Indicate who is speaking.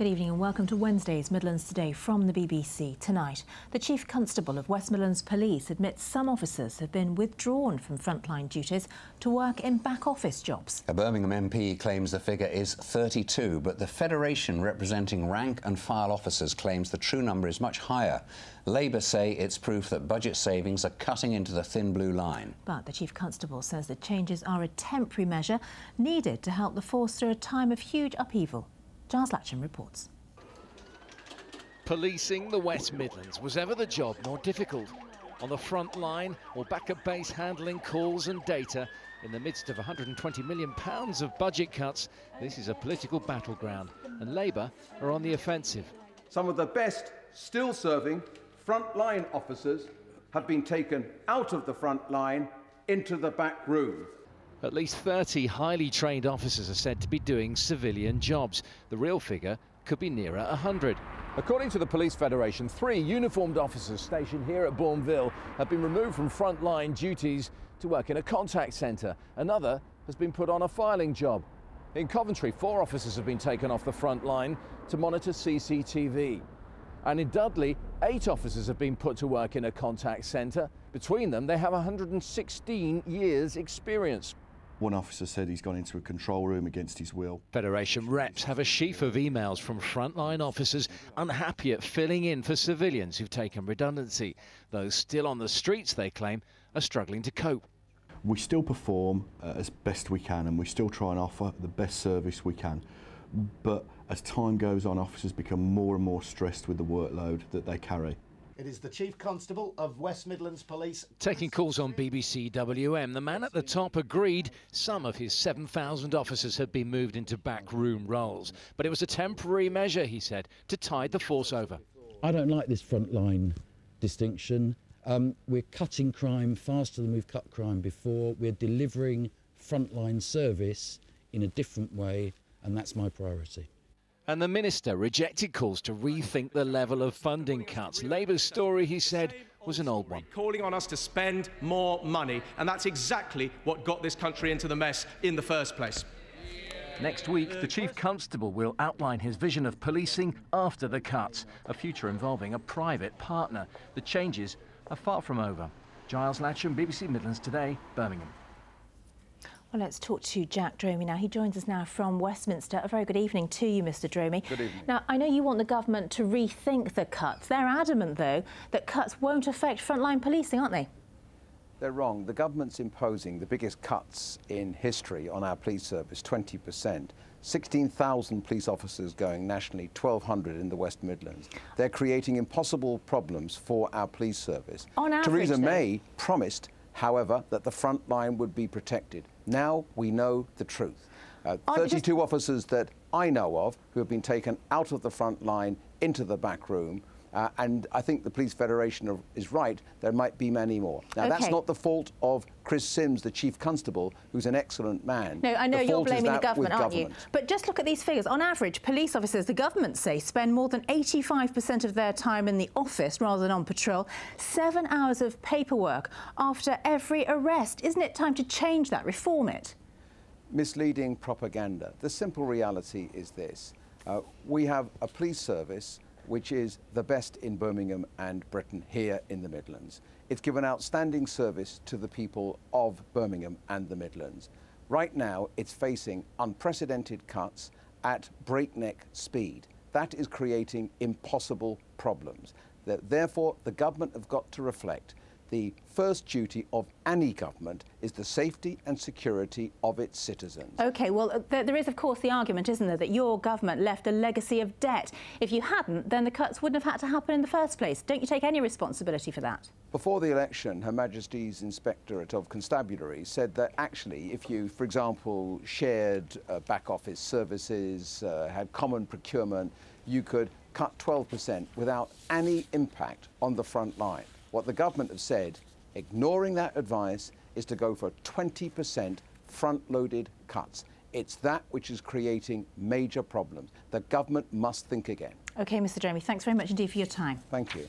Speaker 1: Good evening and welcome to Wednesday's Midlands Today from the BBC. Tonight, the Chief Constable of West Midlands Police admits some officers have been withdrawn from frontline duties to work in back office jobs.
Speaker 2: A Birmingham MP claims the figure is 32, but the federation representing rank and file officers claims the true number is much higher. Labour say it's proof that budget savings are cutting into the thin blue line.
Speaker 1: But the Chief Constable says the changes are a temporary measure needed to help the force through a time of huge upheaval. Giles Latcham reports.
Speaker 3: Policing the West Midlands was ever the job more difficult. On the front line or back at base handling calls and data, in the midst of £120 million of budget cuts, this is a political battleground, and Labour are on the offensive.
Speaker 4: Some of the best still serving frontline officers have been taken out of the front line into the back room.
Speaker 3: At least 30 highly trained officers are said to be doing civilian jobs. The real figure could be nearer 100.
Speaker 5: According to the Police Federation, 3 uniformed officers stationed here at Bourneville have been removed from frontline duties to work in a contact centre. Another has been put on a filing job. In Coventry, 4 officers have been taken off the front line to monitor CCTV. And in Dudley, 8 officers have been put to work in a contact centre. Between them, they have 116 years' experience.
Speaker 6: One officer said he's gone into a control room against his will.
Speaker 3: Federation reps have a sheaf of emails from frontline officers unhappy at filling in for civilians who've taken redundancy. Those still on the streets, they claim, are struggling to cope.
Speaker 6: We still perform as best we can, and we still try and offer the best service we can. But as time goes on, officers become more and more stressed with the workload that they carry.
Speaker 7: It is the Chief Constable of West Midlands Police.
Speaker 3: Taking calls on BBC1, the man at the top agreed some of his 7,000 officers had been moved into backroom roles. But it was a temporary measure, he said, to tide the force over.
Speaker 8: I don't like this frontline distinction. We're cutting crime faster than we've cut crime before. We're delivering frontline service in a different way, and that's my priority.
Speaker 3: And the minister rejected calls to rethink the level of funding cuts. Labour's story, he said, was an old one.
Speaker 9: Calling on us to spend more money, and that's exactly what got this country into the mess in the first place.
Speaker 3: Next week, the Chief Constable will outline his vision of policing after the cuts, a future involving a private partner. The changes are far from over. Giles Latcham, BBC Midlands Today, Birmingham.
Speaker 1: Well, let's talk to Jack Dromey now. He joins us now from Westminster. A very good evening to you, Mr Dromey.
Speaker 4: Good evening.
Speaker 1: Now, I know you want the government to rethink the cuts. They're adamant, though, that cuts won't affect frontline policing, aren't they?
Speaker 4: They're wrong. The government's imposing the biggest cuts in history on our police service, 20%. 16,000 police officers going nationally, 1,200 in the West Midlands. They're creating impossible problems for our police service.
Speaker 1: On average,
Speaker 4: Theresa May promised, however, that the front line would be protected. Now we know the truth. 32 officers that I know of who have been taken out of the front line into the back room. And I think the Police Federation is right, there might be many more. Now, that's not the fault of Chris Sims, the Chief Constable, who's an excellent man.
Speaker 1: No, I know you're blaming the government, aren't you? But just look at these figures. On average, police officers, the government say, spend more than 85% of their time in the office rather than on patrol. 7 hours of paperwork after every arrest. Isn't it time to change that, reform it?
Speaker 4: Misleading propaganda. The simple reality is this. We have a police service which is the best in Birmingham and Britain here in the Midlands. It's given outstanding service to the people of Birmingham and the Midlands. Right now, it's facing unprecedented cuts at breakneck speed. That is creating impossible problems. Therefore, the government have got to reflect the first duty of any government is the safety and security of its citizens.
Speaker 1: OK, well, there is, of course, the argument, isn't there, that your government left a legacy of debt. If you hadn't, then the cuts wouldn't have had to happen in the first place. Don't you take any responsibility for that?
Speaker 4: Before the election, Her Majesty's Inspectorate of Constabulary said that actually, if you, for example, shared back office services, had common procurement, you could cut 12% without any impact on the front line. What the government have said, ignoring that advice, is to go for 20% front-loaded cuts. It's that which is creating major problems. The government must think again.
Speaker 1: OK, Mr Dromey, thanks very much indeed for your time.
Speaker 4: Thank you.